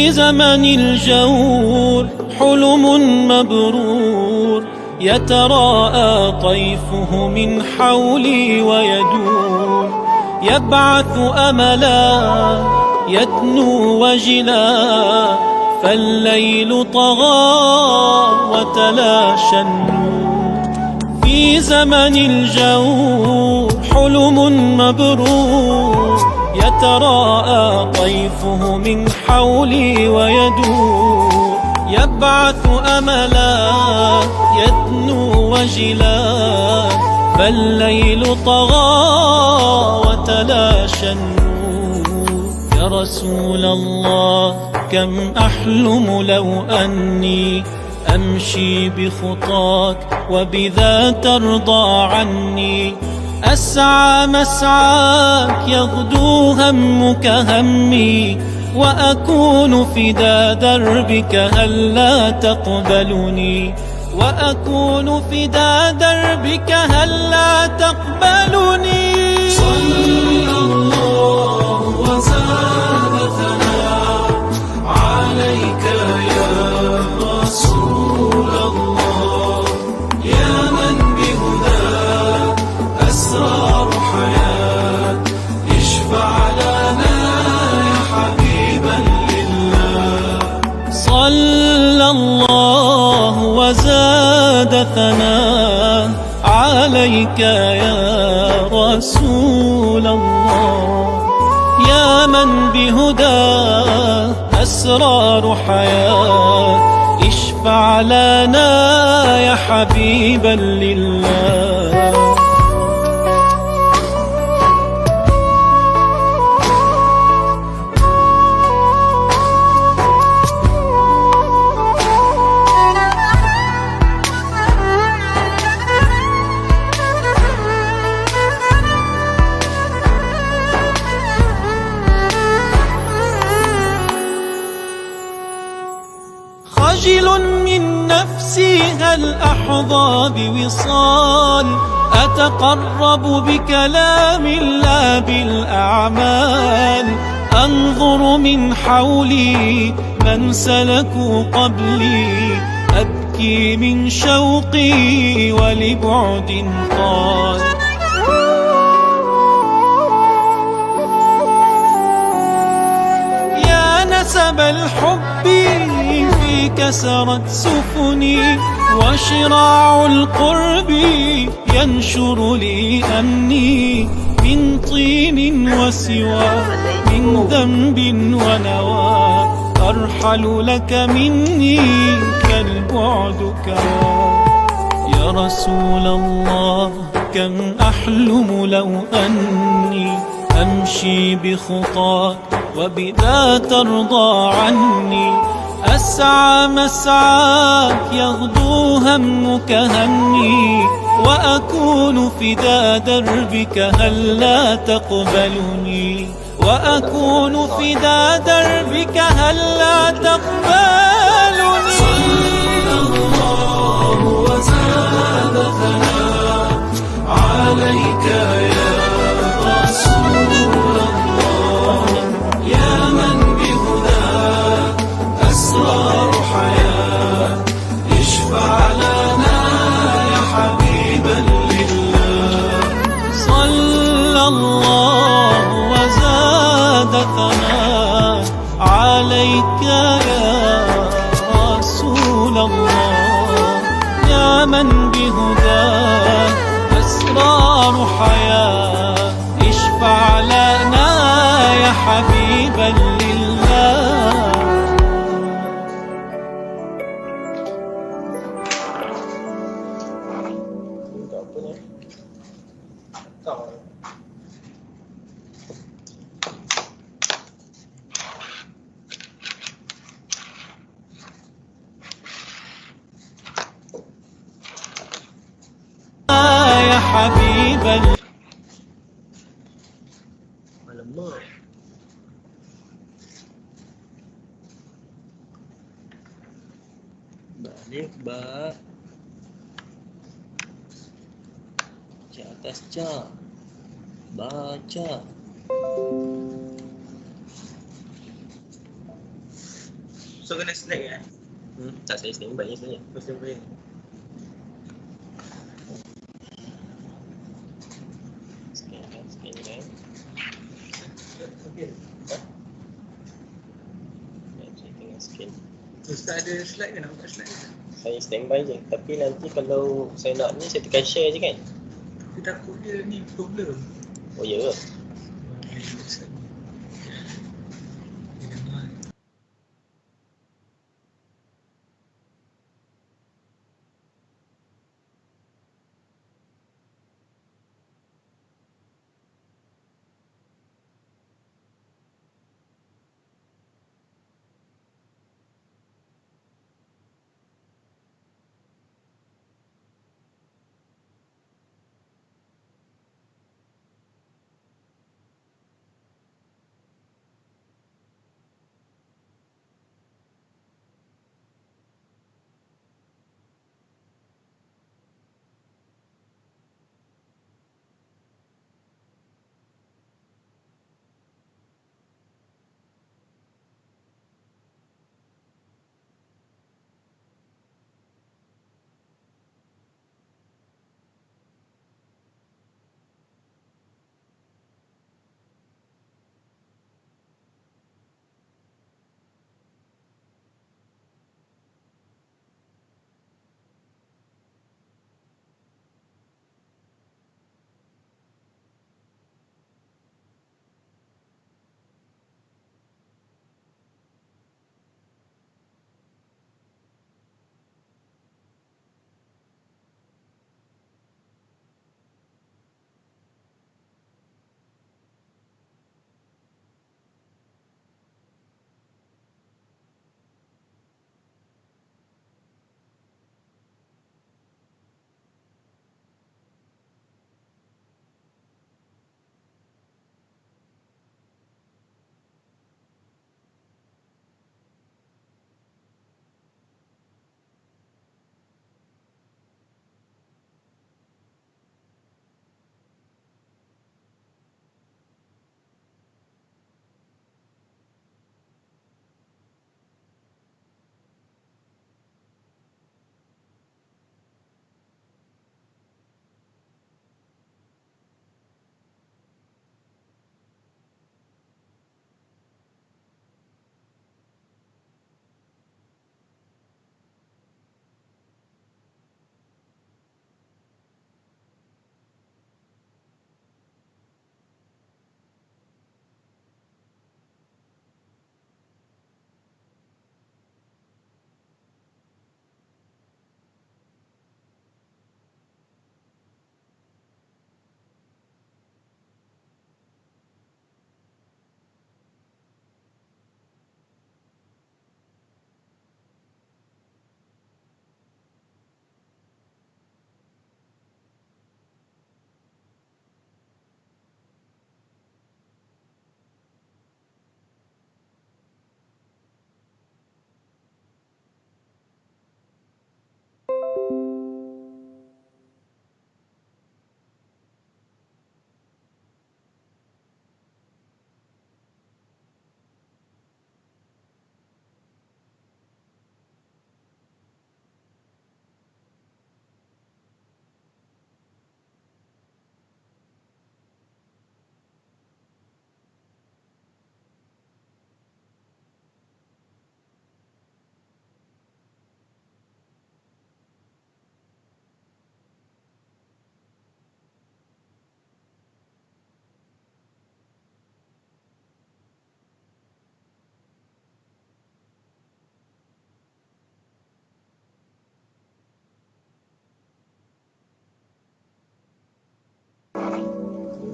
في زمن الجور حلم مبرور يتراءى طيفه من حولي ويدور، يبعث أملا يدنو وجلا، فالليل طغى وتلاشى النور. في زمن الجور حلم مبرور يتراءى طيفه من حولي ويدور، يبعث أملا يدنو وجلا، فالليل طغى وتلاشى النور. يا رسول الله كم أحلم لو أني أمشي بخطاك وبذا ترضى عني، أسعى مسعاك يغدو همك همي، وأكون فدا دربك هلا تقبلني، وأكون فدا دربك هلا تقبلني. صلى الله وزاد ثناء عليك يا رسول الله، يا من بهداه أسرار حياة، اشفع لنا يا حبيبا لله. صلى الله وزاد ثناء عليك يا رسول الله، يا من بهداه أسرار حياة، اشفع لنا يا حبيبا لله. خجل من نفسي هل أحظى بوصال، أتقرب بكلام لا بالأعمال، أنظر من حولي من سلكوا قبلي، أبكي من شوقي ولبعد طال. يا نسب الحب فيك سرت سفني، وشراع القرب ينشر لي أمني، من طين وسوى من ذنب ونوى، أرحل لك مني كالبعد كوى. يا رسول الله كم أحلم لو أني أمشي بخطاك وبذا ترضى عني، أسعى مسعاك يغدو همك همي، وأكون فدا دربك هلا تقبلني، وأكون فدا دربك هلا تقبلني. صلى الله وزاد ثناء عليك يا رسول الله، يا من بهداه أسرار حياة، اشفع لنا يا حبيبا لله. صلى الله وزاد ثناء عليك يا رسول الله، يا من بهداه أسرار حياة، اشفع لنا يا حبيبا لله. يا حبيبا Alamak. Balik, Mbak. Cak atas, Cak. Baca. So kena snack kan? Tak, saya standby je sebenarnya. Oh, standby. Scan kan. Okay. Saya tengah scan. Ustaz ada slide ke nak buka slide ke? Saya standby je. Tapi nanti kalau saya nak ni, saya tekan share je kan? Tapi takut dia ni problem. Oh ya ke?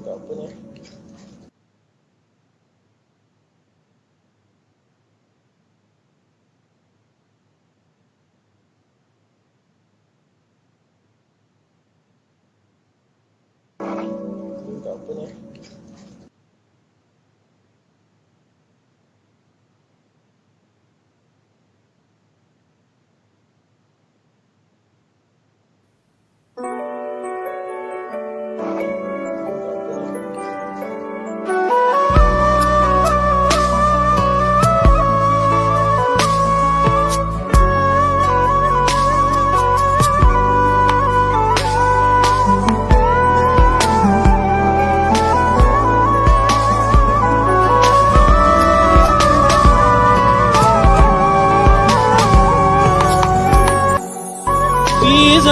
Untuk apa ni? Untuk apa ni? Untuk apa ni?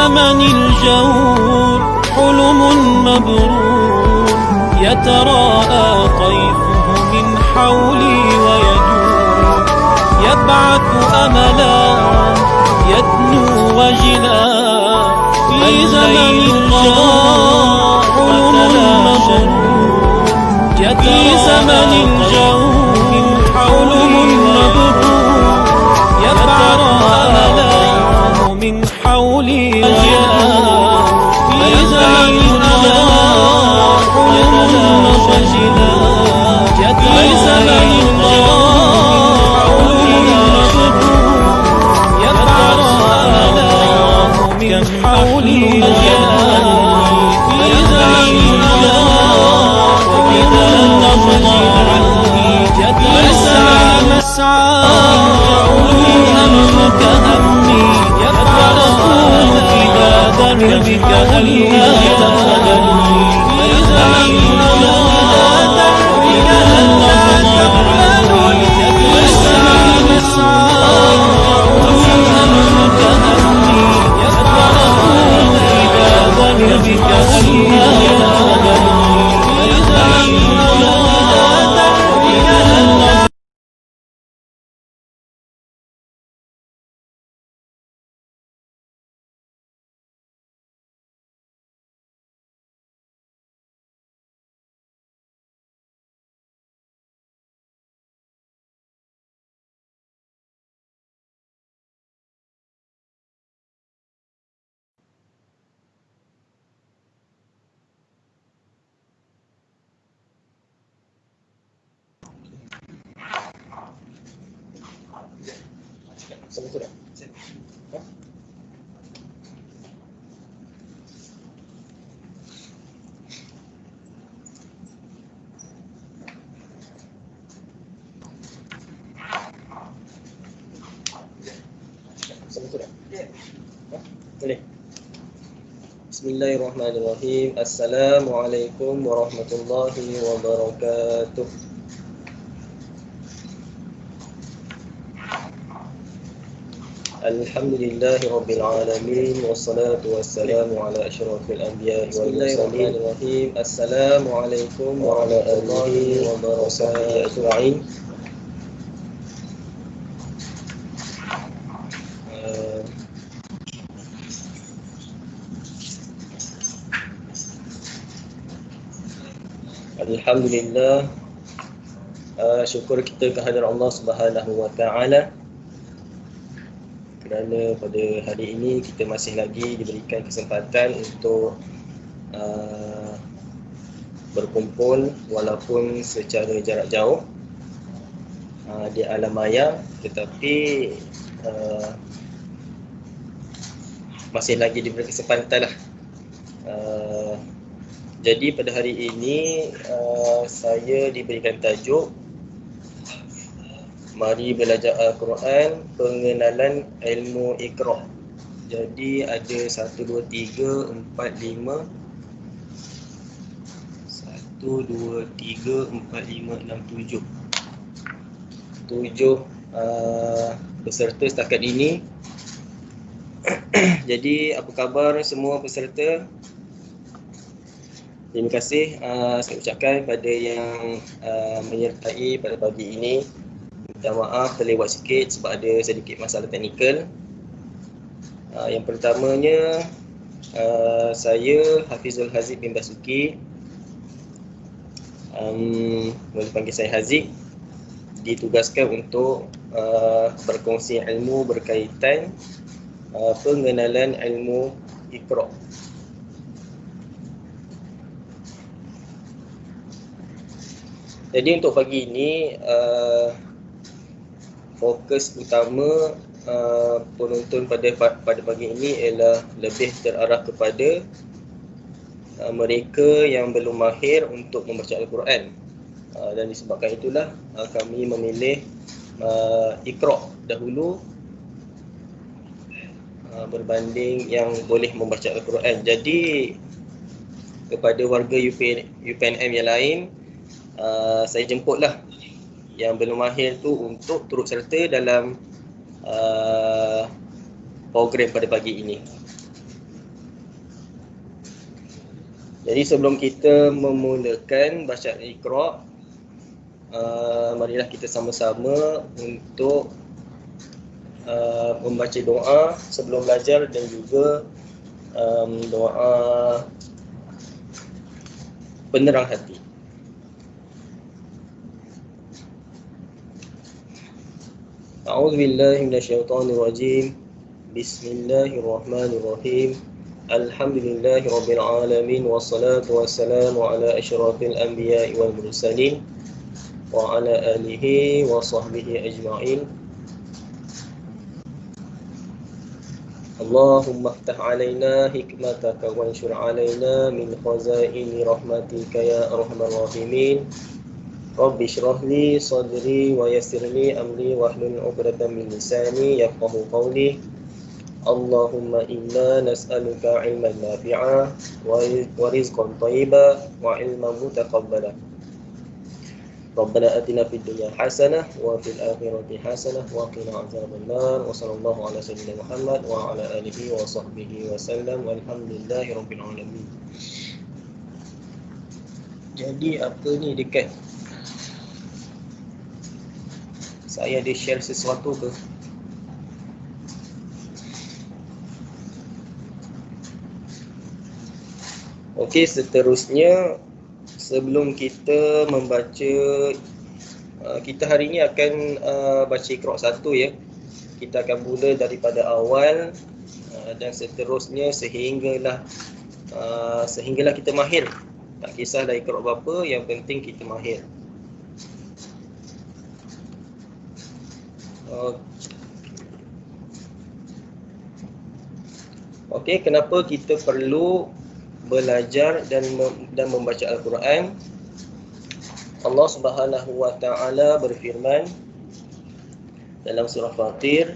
زمن الجور حلم مبرور يتراءى طيفه من حولي ويدور يبعث أملا يدنو وجلا في زمن الجور حلم مبرور في زمن الجور حلم مبرور يبعث أملا من حولي ويدور في زمن الجور حلم مبرور في زمن الجور حلم مبرور يبعث أملا من حولي ويدور في زمن الجور حلم مبرور يسعى مسعى همك همي يفرقون إلى دربك ألا تخذلني في زمن لا دربك ألا تخذلني يسعى مسعى همك همي يفرقون إلى دربك ألا تخذلني في زمن لا دربك ألا Sama sudah? Ha? Sama sudah? Ha? Boleh? Bismillahirrahmanirrahim. Assalamualaikum warahmatullahi wabarakatuh. Alhamdulillahi Rabbil Alamin. Wassalatu wassalamu ala ashrafil anbiya wal mursalin. Assalamualaikum warahmatullahi wabarakatuh ajma'in. Alhamdulillah, syukur kita kehadirat Allah Subhanahu wa taala kerana pada hari ini kita masih lagi diberikan kesempatan untuk berkumpul walaupun secara jarak jauh di alam maya, tetapi masih lagi diberi kesempatan lah. Jadi pada hari ini saya diberikan tajuk Mari Belajar Al-Quran, Pengenalan Ilmu Iqra'. Jadi ada 1, 2, 3, 4, 5 1, 2, 3, 4, 5, 6, 7 peserta setakat ini. Jadi apa khabar semua peserta? Terima kasih saya ucapkan pada yang menyertai pada pagi ini. Minta maaf terlewat sikit sebab ada sedikit masalah teknikal. Yang pertamanya, saya Hafizul Haziq bin Basuki, boleh panggil saya Haziq, ditugaskan untuk berkongsi ilmu berkaitan pengenalan ilmu Iqra'. Jadi untuk pagi ini fokus utama penonton pada pagi ini ialah lebih terarah kepada mereka yang belum mahir untuk membaca Al-Quran. Dan disebabkan itulah kami memilih Iqra' dahulu berbanding yang boleh membaca Al-Quran. Jadi kepada warga UPNM yang lain, saya jemputlah yang belum mahir tu untuk turut serta dalam program pada pagi ini. Jadi sebelum kita memulakan bacaan Iqra', marilah kita sama-sama untuk membaca doa sebelum belajar dan juga doa penerang hati. A'udzu billahi minasyaitonir rajim. Bismillahirrahmanirrahim. Alhamdulillahi rabbil alamin wassalatu wassalamu ala asyrafil anbiya'i wal mursalin wa ala alihi wa sahbihi ajma'in. Allahumma aftah alaina hikmataka wanshur alaina min khazaini rahmatika ya arhamar rahimin. Rabbi shrah li sadri wa yassir li amri wahlul 'uqdatam min lisani yafqahu qawli. Allahumma inna nas'aluka 'ilman nafi'a wa rizqan thayyiban wa 'ilman mutaqabbala. Rabbana atina fid dunya hasanah wa fil akhirati hasanah wa qina adzaban nar. Wa sallallahu ala sayyidina Muhammad wa ala alihi wa sahbihi wa sallam. Walhamdulillahi rabbil alamin. Jadi apa ni dekat saya ada share sesuatu ke? Okey, seterusnya sebelum kita membaca, kita hari ini akan baca Iqra' 1 ya. Kita akan mula daripada awal dan seterusnya sehinggalah kita mahir. Tak kisahlah Iqra' berapa, yang penting kita mahir. Okey, kenapa kita perlu belajar dan membaca Al-Quran? Allah Subhanahu wa taala berfirman dalam surah Fatir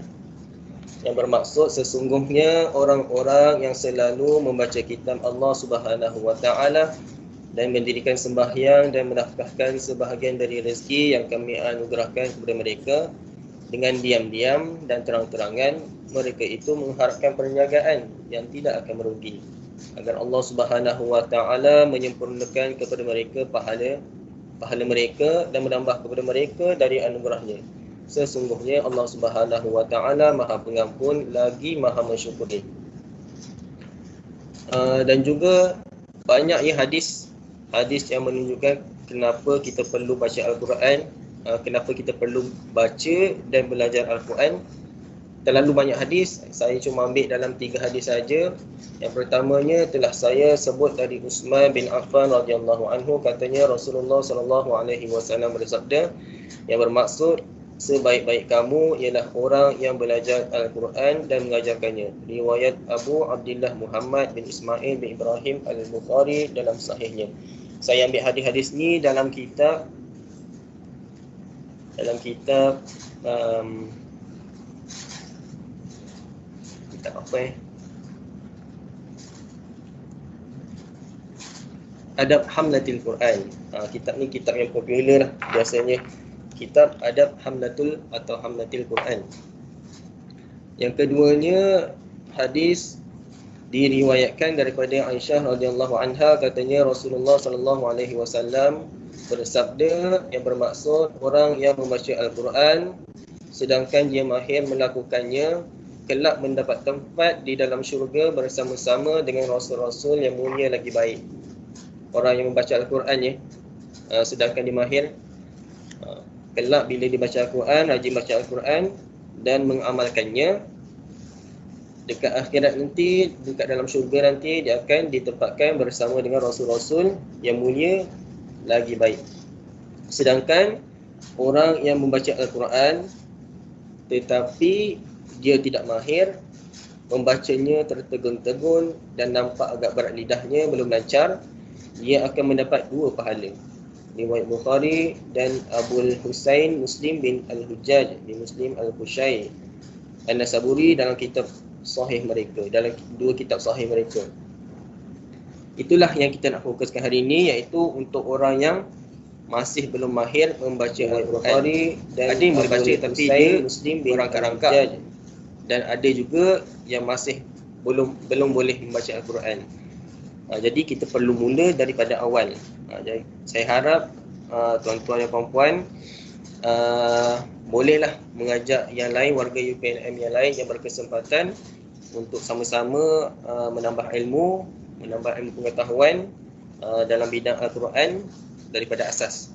yang bermaksud sesungguhnya orang-orang yang selalu membaca kitab Allah Subhanahu wa taala dan mendirikan sembahyang dan menafkahkan sebahagian dari rezeki yang kami anugerahkan kepada mereka dengan diam-diam dan terang-terangan, mereka itu mengharapkan perniagaan yang tidak akan merugi, agar Allah Subhanahu wa taala menyempurnakan kepada mereka pahala mereka dan menambah kepada mereka dari anugerahnya. Sesungguhnya Allah Subhanahu wa taala Maha Pengampun lagi Maha Mensyukuri. Dan juga banyak hadis yang menunjukkan kenapa kita perlu baca Al-Quran, kenapa kita perlu baca dan belajar Al-Quran. Terlalu banyak hadis, saya cuma ambil dalam 3 hadis saja. Yang pertamanya telah saya sebut dari Uthman bin Affan radhiyallahu anhu, katanya Rasulullah sallallahu alaihi wasallam bersabda, yang bermaksud sebaik-baik kamu ialah orang yang belajar Al-Quran dan mengajarkannya. Riwayat Abu Abdullah Muhammad bin Ismail bin Ibrahim Al-Bukhari dalam sahihnya. Saya ambil hadis-hadis ni dalam kitab Adab Hamlatil Quran. Kitab ni kitab yang popular biasanya, kitab Adab Hamlatul atau Hamlatil Quran. Yang keduanya, hadis diriwayatkan daripada Aisyah radhiyallahu anha, katanya Rasulullah sallallahu alaihi wasallam bersabda, yang bermaksud orang yang membaca Al-Quran sedangkan dia mahir melakukannya kelak mendapat tempat di dalam syurga bersama-sama dengan rasul-rasul yang mulia lagi baik. Orang yang membaca Al-Quran sedangkan dia mahir, kelak bila dibaca Al-Quran, rajin baca Al-Quran dan mengamalkannya, dekat akhirat nanti, dekat dalam syurga nanti, dia akan ditempatkan bersama dengan rasul-rasul yang mulia lagi baik. Sedangkan orang yang membaca Al-Quran tetapi dia tidak mahir, membacanya tertegun-tegun dan nampak agak berat lidahnya, belum lancar, dia akan mendapat 2 pahala. Riwayat Bukhari dan Abul Husain Muslim bin Al-Hujjaj bin Muslim Al-Qushai An-Nasaburi dalam kitab sahih mereka, dalam 2 kitab sahih mereka. Itulah yang kita nak fokuskan hari ini, iaitu untuk orang yang masih belum mahir membaca Al-Quran. Ada yang boleh baca tapi dia Muslim berangkat-rangkap, dan ada juga yang masih belum boleh membaca Al-Quran. Jadi kita perlu mula daripada awal. Jadi saya harap tuan-tuan dan puan-puan bolehlah mengajak yang lain, warga UPLM yang lain yang berkesempatan untuk sama-sama menambah ilmu pengetahuan dalam bidang Al-Quran daripada asas.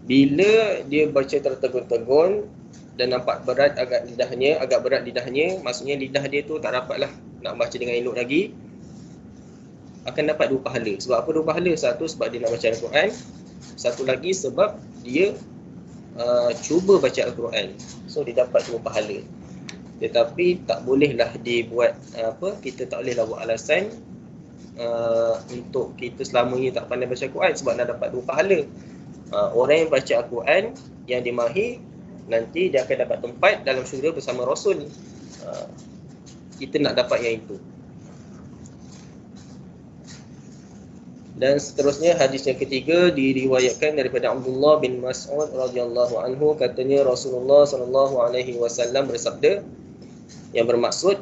Bila dia baca tertegun-tegun dan nampak berat lidahnya, maksudnya lidah dia tu tak dapatlah nak baca dengan elok lagi, akan dapat 2 pahala. Sebab apa 2 pahala? Satu, sebab dia nak baca Al-Quran. Satu lagi sebab dia cuba baca Al-Quran. So dia dapat 2 pahala. Tetapi tak bolehlah dibuat kita tak bolehlah buat alasan untuk kita selama ni tak pandai baca Al-Quran sebab nak dapat 2 pahala. Orang yang baca Al-Quran yang dia mahir, nanti dia akan dapat tempat dalam syurga bersama Rasul. Kita nak dapat yang itu. Dan seterusnya hadis yang ketiga diriwayatkan daripada Abdullah bin Mas'ud radhiyallahu anhu, katanya Rasulullah sallallahu alaihi wasallam bersabda, yang bermaksud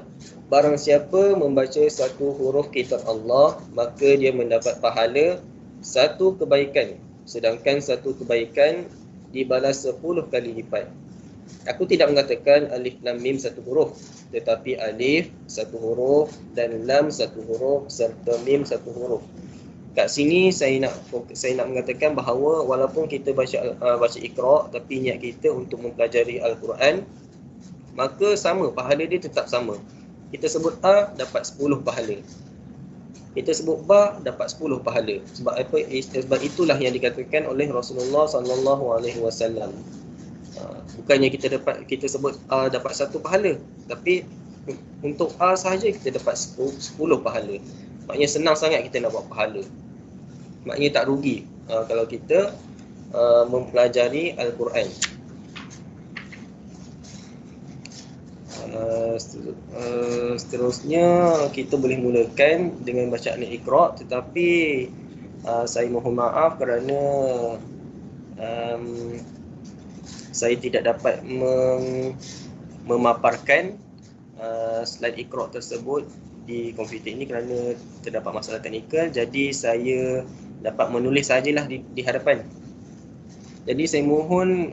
barang siapa membaca satu huruf kitab Allah, maka dia mendapat pahala 1 kebaikan, sedangkan 1 kebaikan dibalas 10 kali lipat. Aku tidak mengatakan alif lam mim 1 huruf, tetapi alif 1 huruf dan lam 1 huruf serta mim 1 huruf. Kat sini saya nak mengatakan bahawa walaupun kita baca Iqra, tapi niat kita untuk mempelajari Al-Quran, maka sama, pahala dia tetap sama. Kita sebut A dapat 10 pahala. Kita sebut Ba dapat 10 pahala. Sebab apa? Sebab itulah yang dikatakan oleh Rasulullah sallallahu alaihi wasallam. Bukannya kita sebut A dapat 1 pahala, tapi untuk A sahaja kita dapat 10 pahala. Maknanya senang sangat kita nak buat pahala. Maknanya tak rugi kalau kita mempelajari Al-Quran. Seterusnya kita boleh mulakan dengan bacaan Iqra, tetapi saya mohon maaf kerana saya tidak dapat memaparkan slide Iqra tersebut di komputer ini kerana terdapat masalah teknikal. Jadi saya dapat menulis sajalah di hadapan. Jadi saya mohon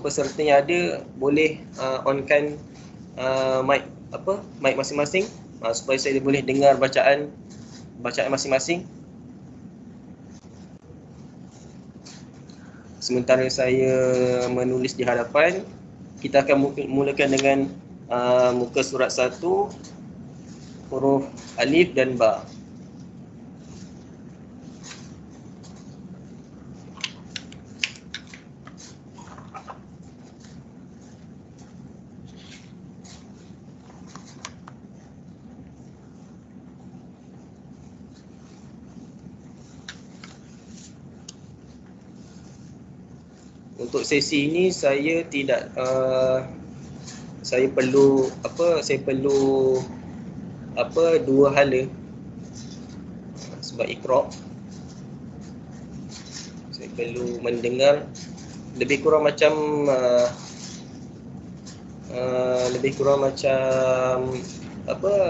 peserta yang ada boleh onkan mic masing-masing supaya saya boleh dengar bacaan masing-masing. Sementara saya menulis di hadapan, kita akan mulakan dengan muka surat 1, huruf alif dan ba. Untuk sesi ini saya tidak saya perlu 2 hala. Sebab Iqra saya perlu mendengar lebih kurang macam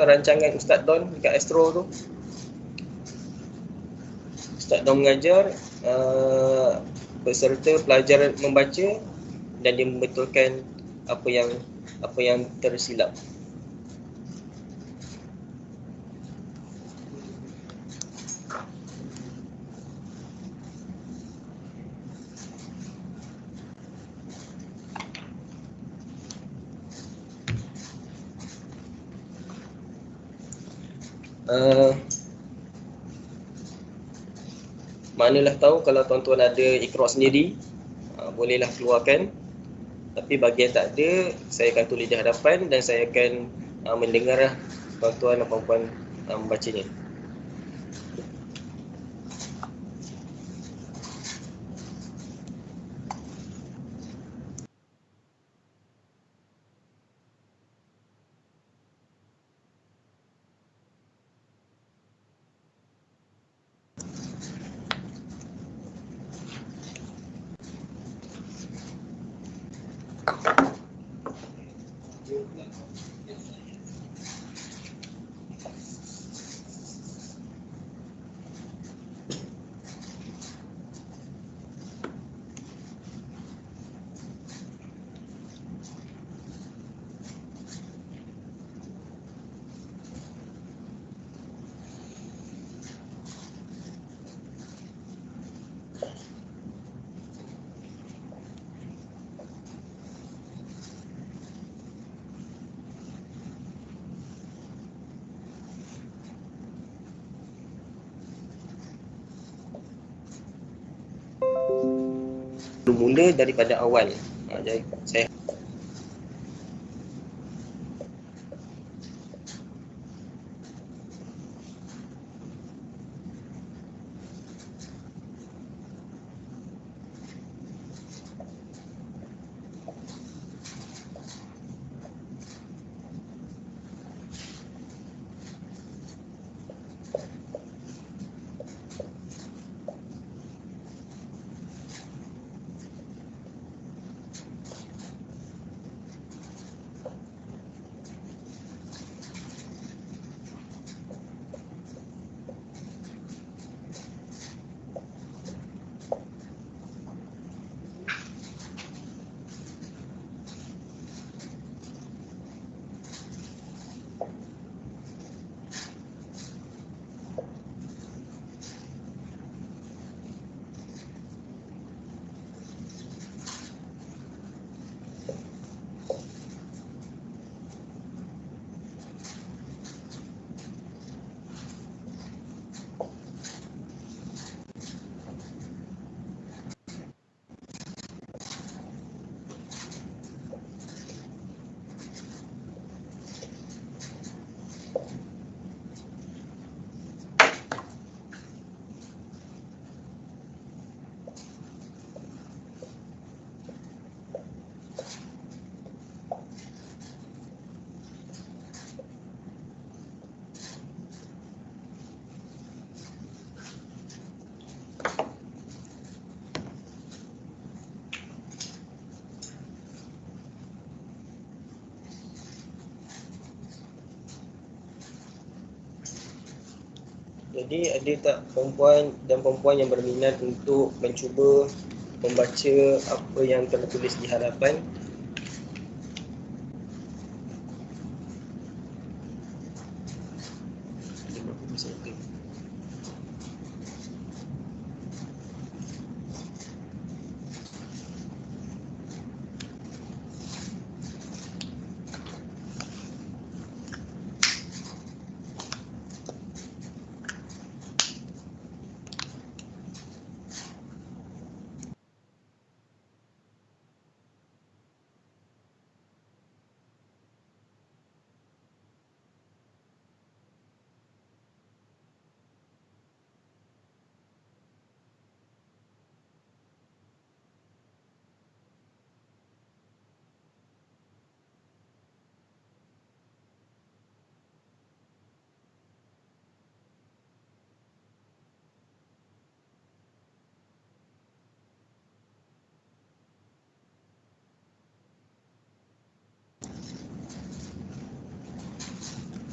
rancangan Ustaz Don dekat Astro tu. Ustaz Don mengajar, peserta pelajar membaca dan dia membetulkan apa yang tersilap. Manalah tahu kalau tuan-tuan ada Iqra sendiri, bolehlah keluarkan. Tapi bagi yang tak ada, saya akan tulis di hadapan dan saya akan mendengar tuan-tuan dan puan-puan membacanya. bermula daripada awal. Jadi saya jadi ada tak perempuan dan perempuan yang berminat untuk mencuba membaca apa yang tertulis di hadapan?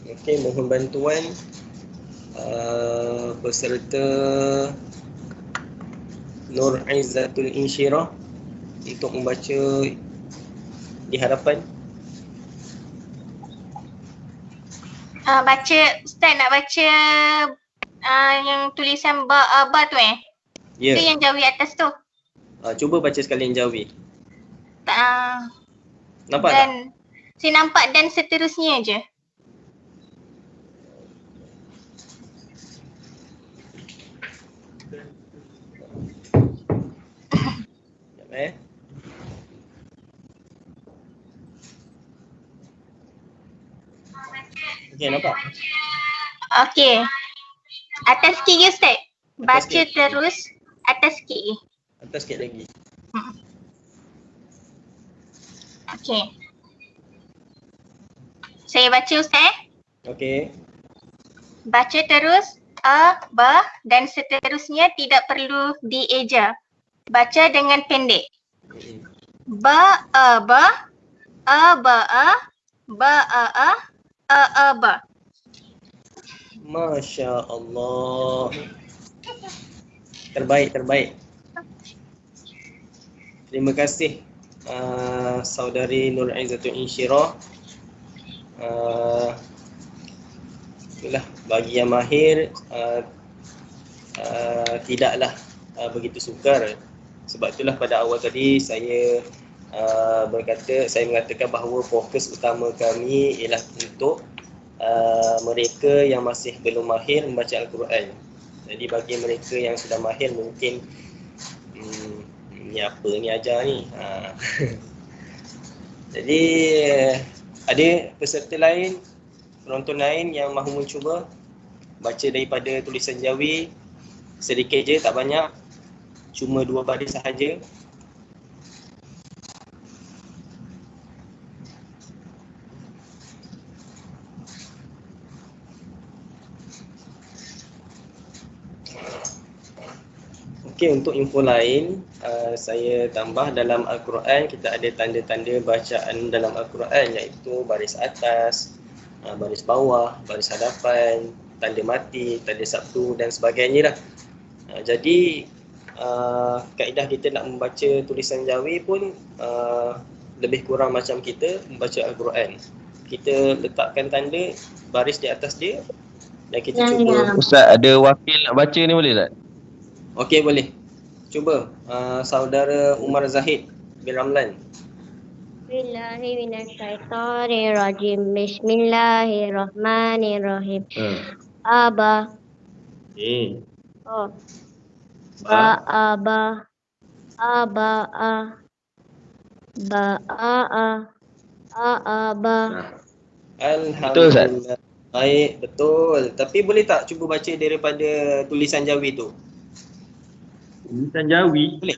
Okey, mohon bantuan peserta Nur Aizatul Insyirah untuk membaca di hadapan. Baca, Ustaz nak baca yang tulisan ba tu Ya. Tu yang jauhi atas tu. Cuba baca sekali yang Jawi. Nampak tak? Dan saya nampak dan seterusnya je. Sekejap Okey, nampak? Okey. Atas sikit je Ustaz. Baca sikit. terus atas sikit je. Atas sikit lagi. Okey. Saya baca Ustaz. Okey. Baca terus ba dan seterusnya tidak perlu dieja. Baca dengan pendek. Ba ba ba. Masya Allah. Terbaik. Terima kasih saudari Nur Aizatul Insyirah. Itulah, bagi yang mahir tidaklah begitu sukar. Sebab itulah pada awal tadi saya mengatakan bahawa fokus utama kami ialah untuk mereka yang masih belum mahir membaca Al-Quran. Jadi bagi mereka yang sudah mahir mungkin ni apa ni ajar ni. Jadi ada peserta lain, penonton lain yang mahu mencuba baca daripada tulisan Jawi sedikit je, tak banyak, cuma 2 baris sahaja. Okey, untuk info lain, saya tambah dalam Al-Quran kita ada tanda-tanda bacaan dalam Al-Quran, iaitu baris atas, baris bawah, baris hadapan, tanda mati, tanda sabtu dan sebagainya lah. Jadi kaedah kita nak membaca tulisan Jawi pun lebih kurang macam kita membaca Al-Quran. Kita letakkan tanda baris di atas dia dan kita cuba. Ustaz, ada wakil nak baca ni boleh tak? Okey, boleh. Cuba saudara Umar Zahid bin Ramlan. Bismillahirrahmanirrahim. Bismillahirrahmanirrahim. Aba. Oh. Ba aba. Aba a. Ba a a. A aba. Alhamdulillah. Baik, betul. Tapi boleh tak cuba baca daripada tulisan Jawi tu? Tulisan Jawi? Boleh.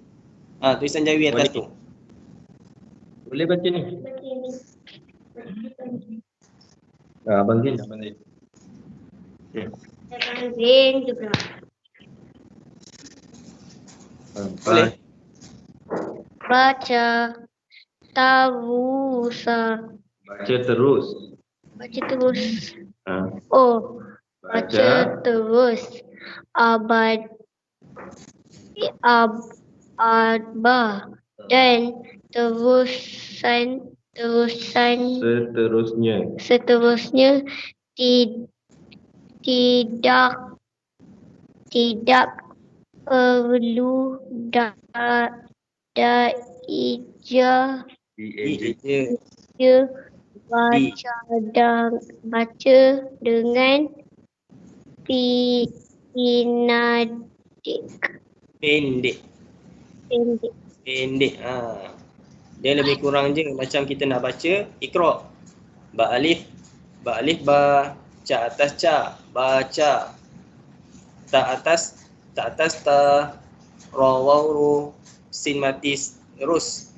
Tulisan Jawi atas tu. Boleh baca ni? Abang Zain, Abang Zain. Abang Zain juga. Boleh. Baca. Tabusa. Baca terus. Baca terus. Oh. Baca terus. Abad. Abah. Dan seterusnya tidak perlu baca dengan pendek. Dia lebih kurang je macam kita nak baca Iqra. Ba alif ba, ca atas ca, baca. Ta atas ta, ra waw ru, sin mati terus.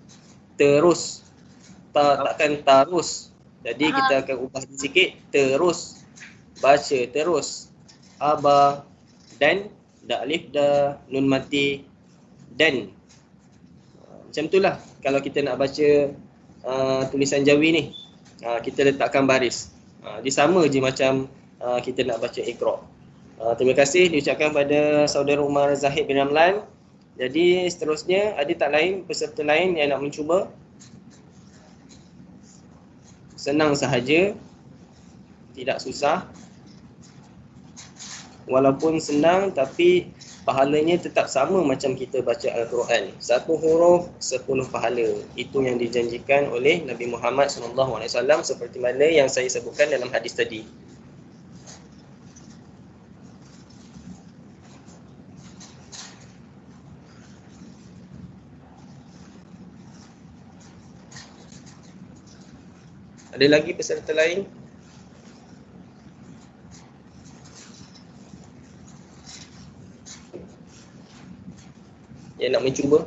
Ta takkan tarus. Jadi kita akan ubah sikit, terus. Baca terus. Aba dan da alif da, nun mati dan. Macam itulah kalau kita nak baca tulisan Jawi ni. Kita letakkan baris. Dia sama je macam kita nak baca Iqra. Terima kasih diucapkan pada saudara Umar Zahid bin Ramlan. Jadi seterusnya ada tak lain peserta lain yang nak mencuba? Senang sahaja. Tidak susah. Walaupun senang tapi pahalanya tetap sama macam kita baca Al-Quran. 1 huruf 10 pahala. Itu yang dijanjikan oleh Nabi Muhammad SAW seperti mana yang saya sebutkan dalam hadis tadi. Ada lagi peserta lain? Yang nak mencuba?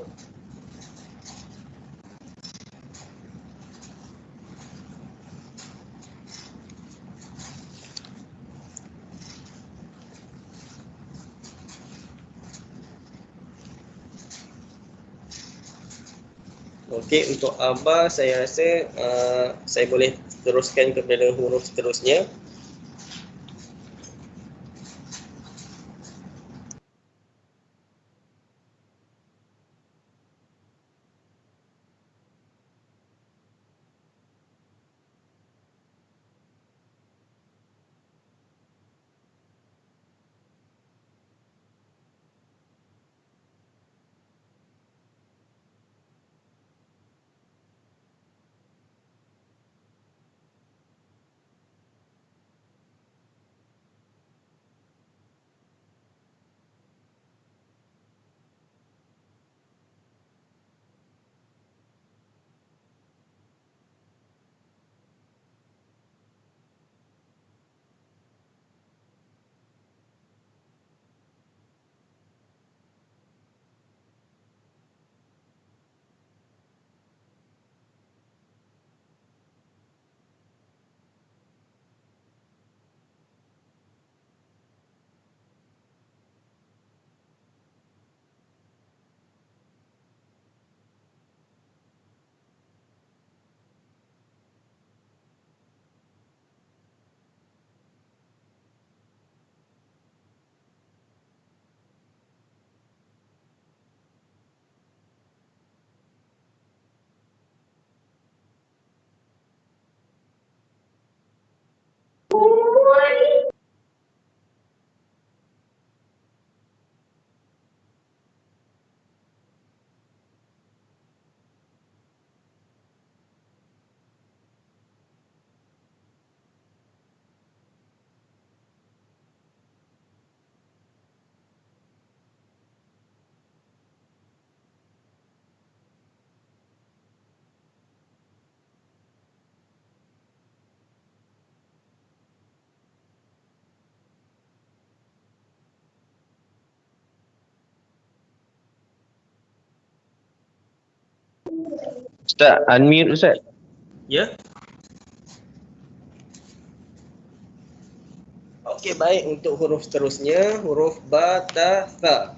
Okey, untuk Aba saya rasa saya boleh teruskan kepada huruf seterusnya. Ustaz, unmute Ustaz. Ya. Okey, baik. Untuk huruf seterusnya, huruf ba, ta, tha.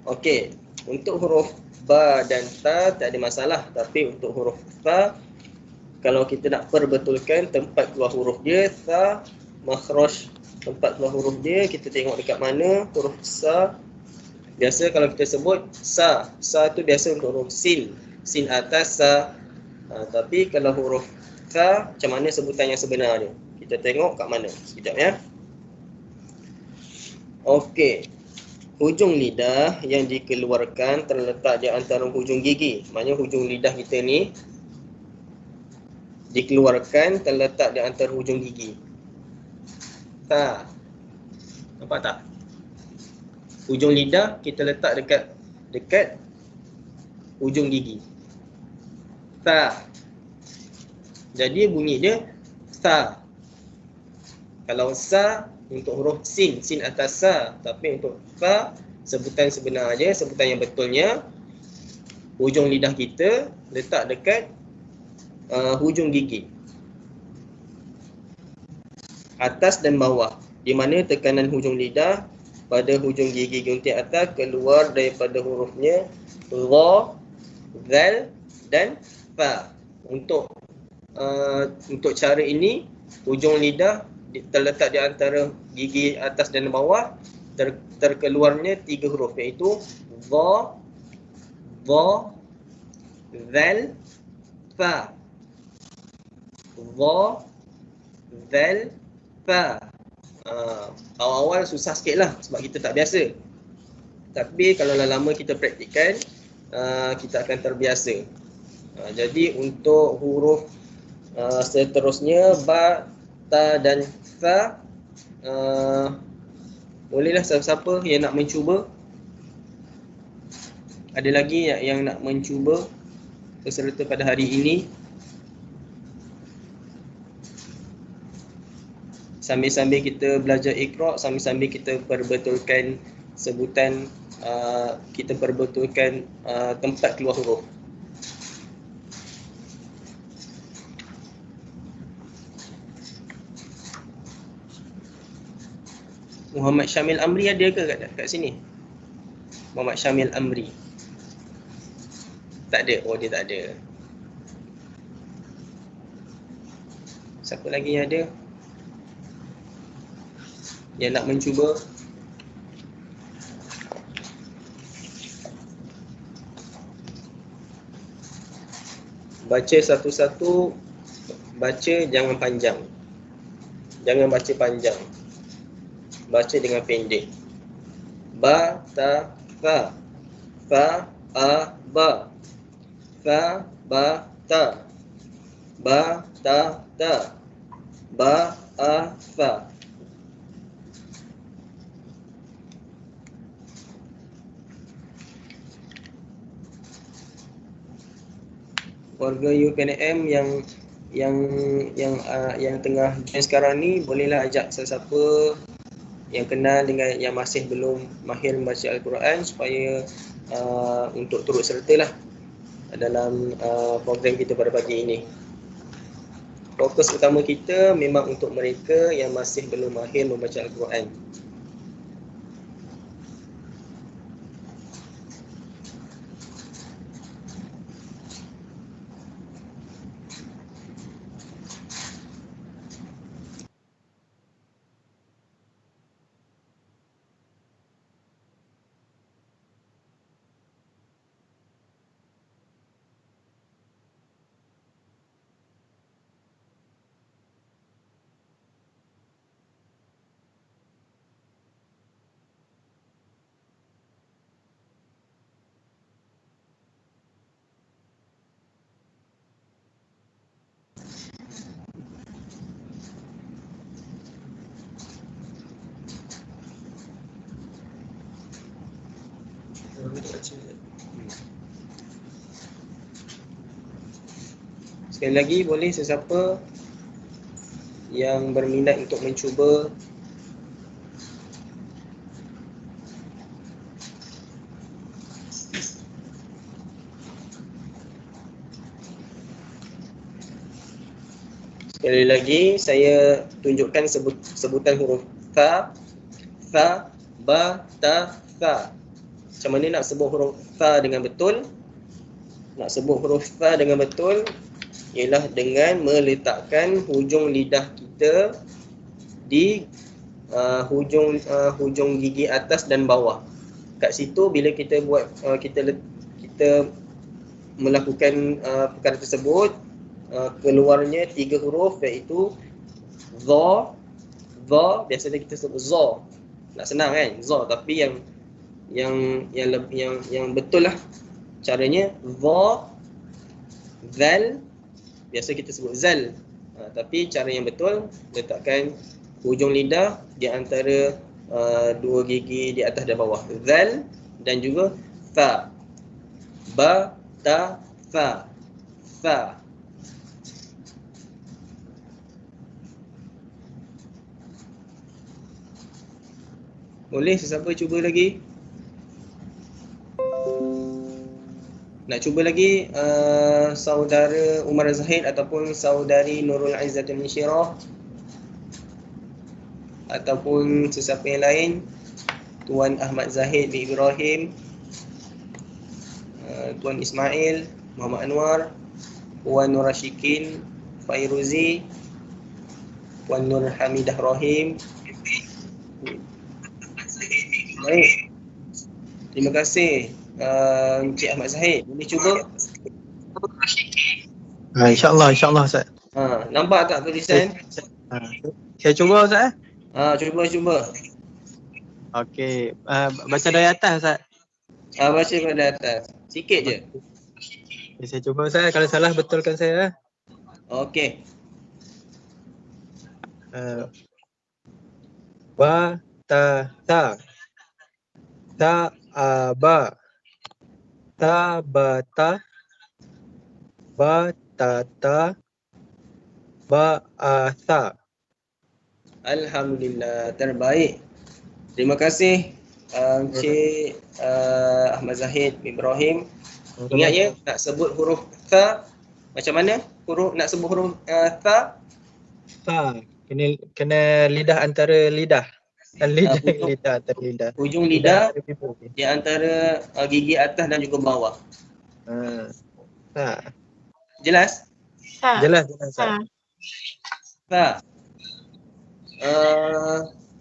Okey, untuk huruf ba dan ta tak ada masalah. Tapi untuk huruf tha, kalau kita nak perbetulkan tempat keluar huruf dia, tha, makhraj tempat keluar huruf dia, kita tengok dekat mana huruf sa. Biasa kalau kita sebut sa, sa tu biasa untuk huruf sin, sin atas sa. Tapi kalau huruf tha, macam mana sebutan yang sebenar dia? Kita tengok kat mana. Sekejap ya. Okey. Hujung lidah yang dikeluarkan terletak di antara hujung gigi. Maknanya hujung lidah kita ni dikeluarkan terletak di antara hujung gigi. Ta. Nampak tak? Hujung lidah kita letak dekat hujung gigi. Ta. Jadi bunyi dia sa. Kalau sa untuk huruf sin, sin atas sa. Tapi untuk fa, sebutan sebenarnya, sebutan yang betulnya, hujung lidah kita letak dekat hujung gigi, atas dan bawah, di mana tekanan hujung lidah pada hujung gigi gunting atas keluar daripada hurufnya ra, zal dan fa. Untuk cara ini, hujung lidah terletak di antara gigi atas dan bawah, terkeluarnya 3 huruf, iaitu dha, zal, fa. Dha, zal, fa. Awal-awal susah sikit lah sebab kita tak biasa. Tapi kalau lama-lama kita praktikkan, kita akan terbiasa. Jadi untuk huruf seterusnya, ba, ta dan tha, bolehlah siapa-siapa yang nak mencuba. Ada lagi yang nak mencuba peserta pada hari ini? Sambil-sambil kita belajar Iqra, sambil-sambil kita perbetulkan sebutan, kita perbetulkan tempat keluar huruf. Muhammad Syamil Amri ada ke kat sini? Muhammad Syamil Amri. Tak ada. Oh, dia tak ada. Siapa lagi yang ada yang nak mencuba? Baca satu-satu. Baca jangan panjang. Jangan baca panjang. Baca dengan pendek. Ba, ta, fa. Fa, a, ba. Fa, ba, ta. Ba, ta, ta. Ba, a, fa. Warga UPNM yang tengah join sekarang ni, bolehlah ajak sesiapa yang kenal dengan yang masih belum mahir membaca Al-Quran supaya untuk turut sertalah dalam program kita pada pagi ini. Fokus utama kita memang untuk mereka yang masih belum mahir membaca Al-Quran. Sekali lagi, boleh sesiapa yang berminat untuk mencuba Sekali lagi saya tunjukkan sebutan huruf tha, ba, ta, tha. Macam mana nak sebut huruf tha dengan betul? Nak sebut huruf tha dengan betul ialah dengan meletakkan hujung lidah kita di hujung gigi atas dan bawah. Kat situ bila kita buat kita melakukan perkara tersebut, keluarnya 3 huruf iaitu dha, biasanya kita sebut za. Nak senang kan? Za, tapi yang betul lah caranya dha, zal, biasa kita sebut zal. Tapi cara yang betul letakkan hujung lidah di antara 2 gigi di atas dan bawah. Zal dan juga tha. Ba, ta, tha. Tha. Boleh sesiapa cuba lagi? Nak cuba lagi saudara Umar Zahid ataupun saudari Nurul Aizzatul Nishirah ataupun sesiapa yang lain, Tuan Ahmad Zahid bin Ibrahim, Tuan Ismail, Muhammad Anwar, Puan Nur Rashikin Fairuzi, Puan Nur Hamidah Rahim. Baik. Terima kasih Encik Ahmad Zahid. Boleh cuba? InsyaAllah Ustaz. Nampak tak tulisan? Saya cuba Ustaz. Cuba. Okey, baca dari atas Ustaz. Baca pada atas. Sikit je. Okay, saya cuba Ustaz, kalau salah betulkan saya. Okey. Ba, ta, tha. Ta, ba. Ta, ba, ta. Ba, ta, ta. Ba, tha. Alhamdulillah, terbaik. Terima kasih Encik Ahmad Zahid bin Ibrahim. Ingat ya, nak sebut huruf tha macam mana? Nak sebut huruf tha? Tha. Kena lidah antara lidah. Lidah antara lidah. Hujung lidah di antara gigi atas dan juga bawah. Tha. Jelas? Jelas Ustaz. Tha.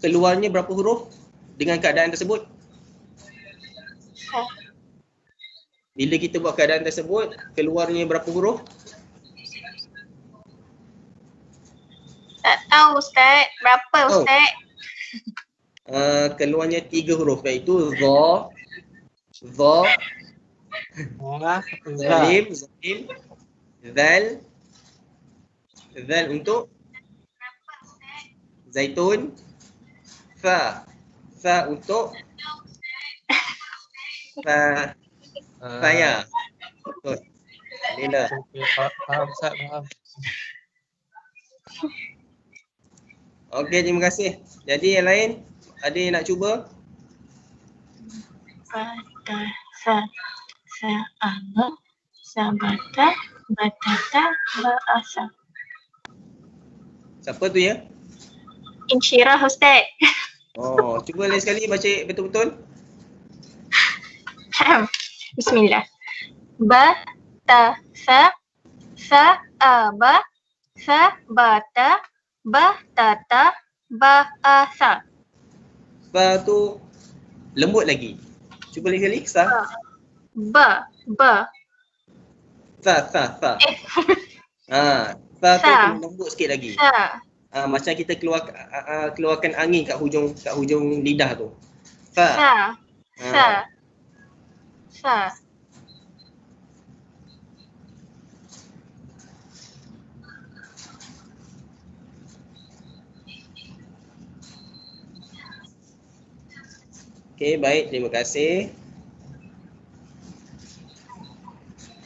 Keluarnya berapa huruf dengan keadaan tersebut? Bila kita buat keadaan tersebut, keluarnya berapa huruf? Tak tahu Ustaz. Berapa Ustaz? Keluarnya 3 huruf iaitu dha, zalim, zal untuk zaitun, fa untuk saya. Betul. Alhamdulillah. Faham Ustaz, faham. Okey, terima kasih. Jadi yang lain, ada yang nak cuba? Sabata, batata, ba'asa. Siapa tu ya? Insyirah Ustaz. Cuba lain sekali baca betul-betul. Bismillah. Ba, ta, sa, ba, sa, bata, ba, tata, ba, sa. Fa tu lembut lagi. Cuba lain sekali. Sa. Ba. Sa. Sa tu kena lembut sikit lagi. Macam kita keluarkan angin kat hujung lidah tu. Sa. Okey, baik. Terima kasih.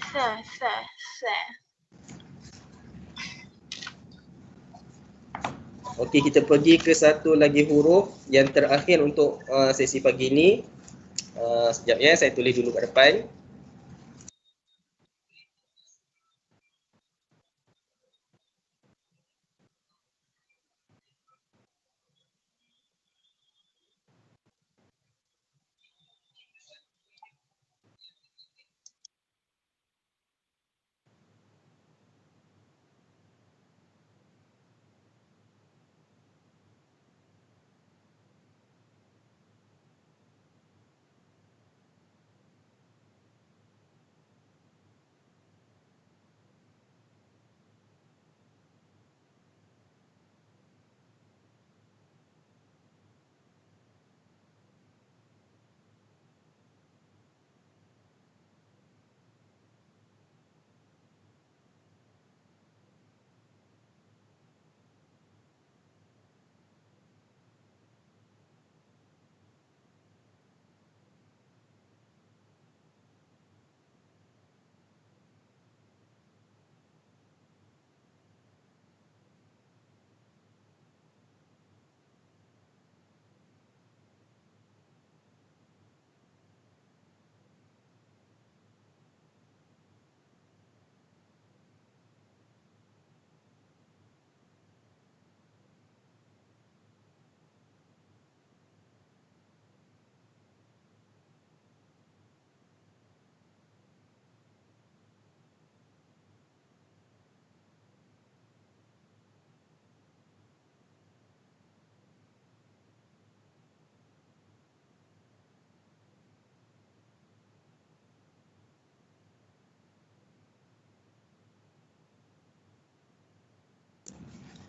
Sa. Okey, kita pergi ke satu lagi huruf yang terakhir untuk sesi pagi ini. Sekejap ya, saya tulis dulu kat depan.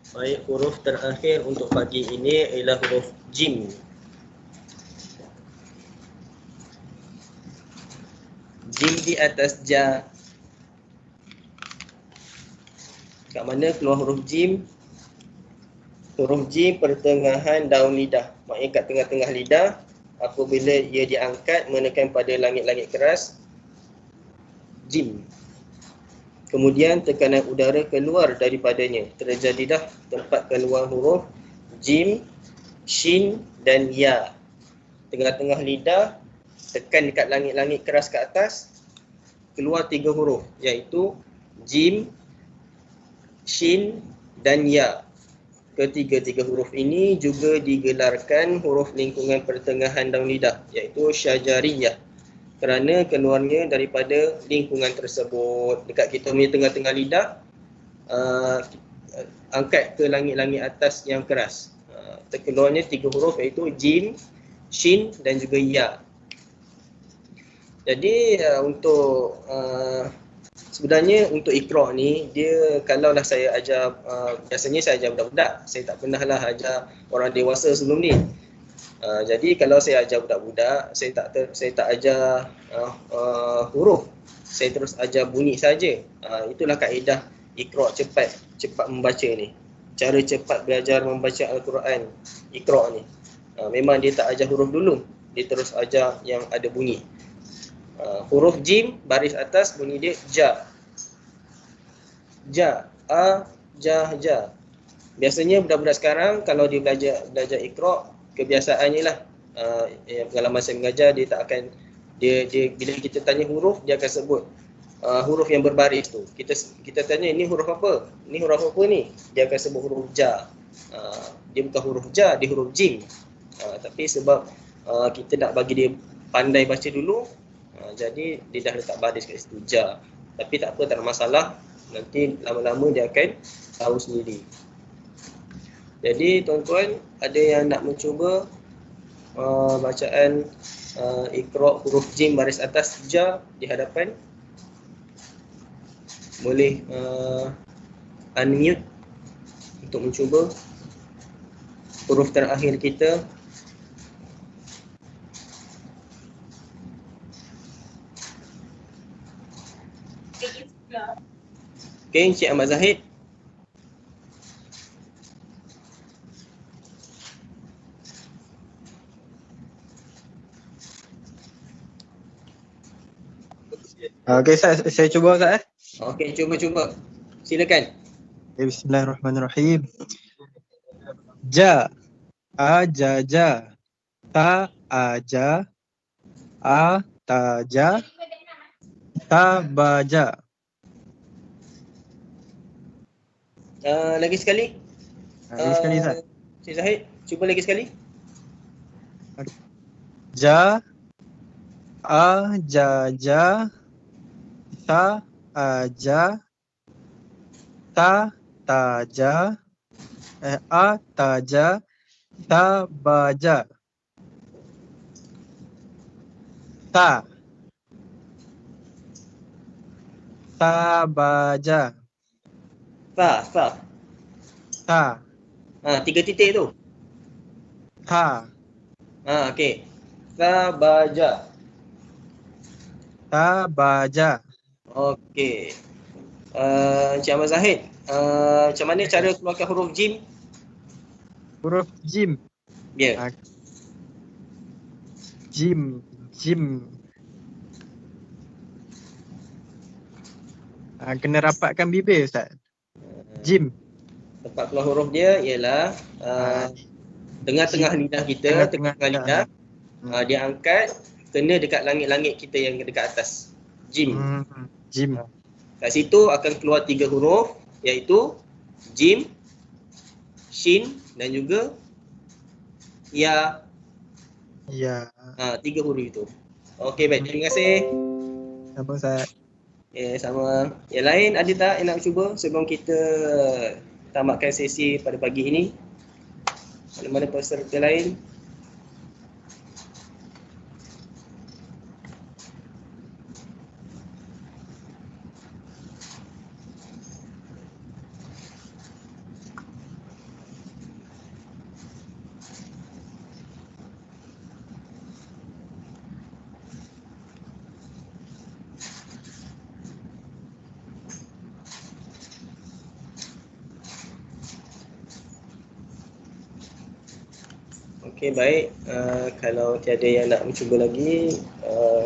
Baik, huruf terakhir untuk pagi ini ialah huruf jim. Jim di atas ja. Kat mana keluar huruf jim? Huruf jim pertengahan daun lidah. Maknanya kat tengah-tengah lidah, apabila ia diangkat menekan pada langit-langit keras, jim. Kemudian tekanan udara keluar daripadanya. Terjadilah tempat keluar huruf jim, shin dan ya. Tengah-tengah lidah, tekan dekat langit-langit keras ke atas, keluar 3 huruf, iaitu jim, shin dan ya. Ketiga-tiga huruf ini juga digelarkan huruf lingkungan pertengahan daun lidah, iaitu syajariyah, kerana keluarnya daripada lingkungan tersebut. Dekat kita punya tengah-tengah lidah, angkat ke langit-langit atas yang keras. Terkeluarnya 3 huruf, iaitu jim, shin dan juga ya. Jadi untuk sebenarnya untuk Iqra ni, dia kalaulah saya ajar, biasanya saya ajar budak-budak. Saya tak pernah lah ajar orang dewasa sebelum ni. Jadi kalau saya ajar budak-budak, saya tak ajar huruf. Saya terus ajar bunyi saja. Itulah kaedah Iqra cepat membaca ni. Cara cepat belajar membaca Al-Quran Iqra ni. Memang dia tak ajar huruf dulu. Dia terus ajar yang ada bunyi. Huruf jim baris atas bunyi dia ja. Ja, a, ja, ja. Biasanya budak-budak sekarang kalau dia belajar Iqra, kebiasaannya lah pengalaman saya mengajar, dia tak akan dia bila kita tanya huruf, dia akan sebut huruf yang berbaris tu. Kita tanya ni huruf apa? Ni huruf apa ni? Dia akan sebut huruf ja. Dia bukan huruf ja, dia huruf jim. Tapi sebab kita nak bagi dia pandai baca dulu, jadi dia dah letak baris kat situ ja. Tapi tak apa, tak ada masalah. Nanti lama-lama dia akan tahu sendiri. Jadi tuan-tuan, ada yang nak mencuba bacaan Iqra huruf jim baris atas ja di hadapan? Boleh unmute untuk mencuba huruf terakhir kita. Okey, Encik Ahmad Zahid. Okey, saya cuba Ustaz. Okey, cuba. Silakan. Okay, bismillahirrahmanirrahim. Ja, a ja ja, ta a ja, a ta ja, ta ba ja. Lagi sekali. Lagi sekali Ustaz. Encik Zahid, cuba lagi sekali. Ja, a ja ja, ta a ja, ta ta ja, a ta ja, ta ba ja. Ta ba ja. Fa. Ta 3 titik tu. ta Okey. Sabaja. ta ba ja. Okey. Encik Ahmad Zahid, macam mana cara keluarkan huruf jim? Huruf jim. Ya. Jim. Kena rapatkan bibir Ustaz. Jim. Tempat keluar huruf dia ialah tengah-tengah lidah kita, tengah lidah. Dia angkat kena dekat langit-langit kita yang dekat atas. Jim. Jim. Kat situ akan keluar 3 huruf, iaitu jim, shin dan juga ya. Ya. 3 huruf itu. Okey, baik. Terima kasih. Apa Ustaz? Sama. Yang lain ada tak yang nak cuba sebelum kita tamatkan sesi pada pagi ini? Mana-mana peserta lain? Okey, baik. Kalau tiada yang nak mencuba lagi,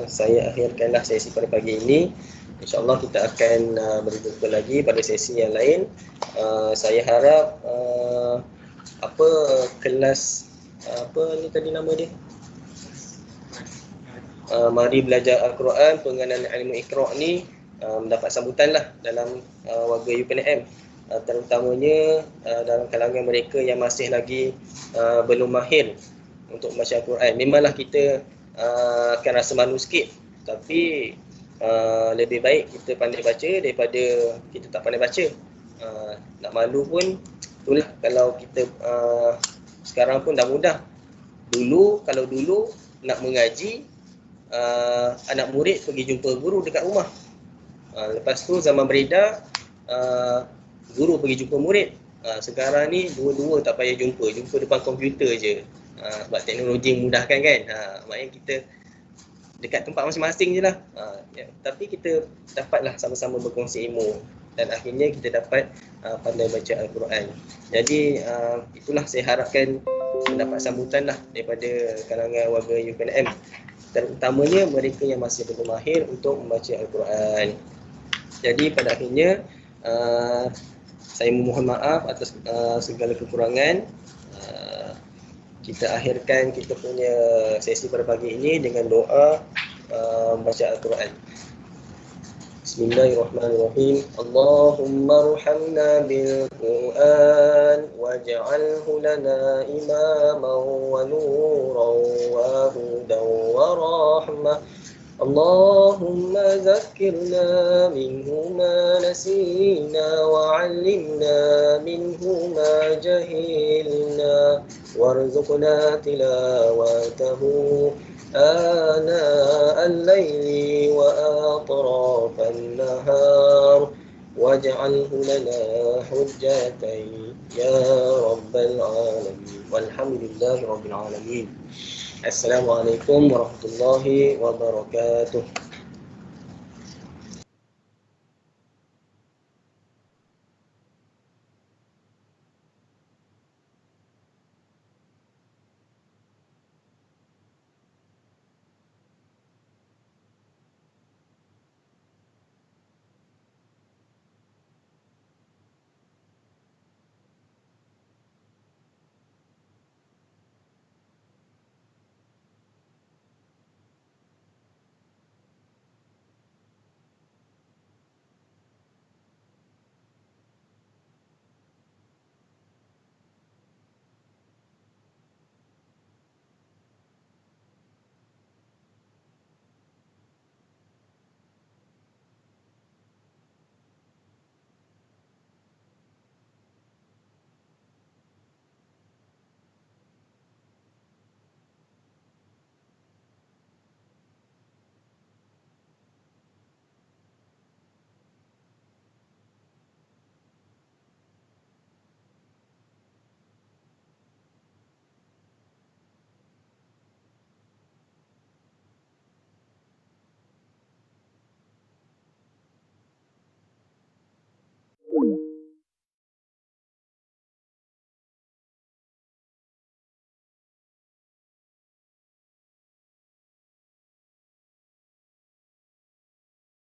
saya akhirkanlah sesi pada pagi ini. InsyaAllah kita akan berjumpa lagi pada sesi yang lain. Saya harap kelas apa ni tadi nama dia? Mari belajar Al-Quran, pengenalan ilmu Iqra' ni mendapat sambutan lah dalam warga UPNM. Terutamanya dalam kalangan mereka yang masih lagi belum mahir untuk membaca Al-Quran. Memanglah kita akan rasa malu sikit, tapi lebih baik kita pandai baca daripada kita tak pandai baca. Nak malu pun itulah, kalau kita sekarang pun dah mudah. Kalau dulu nak mengaji, anak murid pergi jumpa guru dekat rumah. Lepas tu zaman beredar, guru pergi jumpa murid. Sekarang ni dua-dua tak payah jumpa depan komputer je. Sebab teknologi memudahkan kan. Maknanya kita dekat tempat masing-masing je lah. Tapi kita dapatlah sama-sama berkongsi ilmu dan akhirnya kita dapat pandai baca Al-Quran. Jadi itulah saya harapkan mendapat sambutan lah daripada kalangan warga UPNM, terutamanya mereka yang masih belum mahir untuk membaca Al-Quran. Jadi pada akhirnya saya memohon maaf atas segala kekurangan. Kita akhirkan kita punya sesi pada pagi ini dengan doa membaca Al-Quran. Bismillahirrahmanirrahim. Allahumma arhamna bil Qur'an waj'alhu lana imaman wa nuran wa hudan wa rahmah. Allahumma zakkirna minhu ma nasina wa 'allimna minhu ma jahilna warzuqna tilawatahu آناء الليل وأطراف النهار واجعله لنا حجتين يا رب العالمين والحمد لله رب العالمين. السلام عليكم ورحمة الله وبركاته.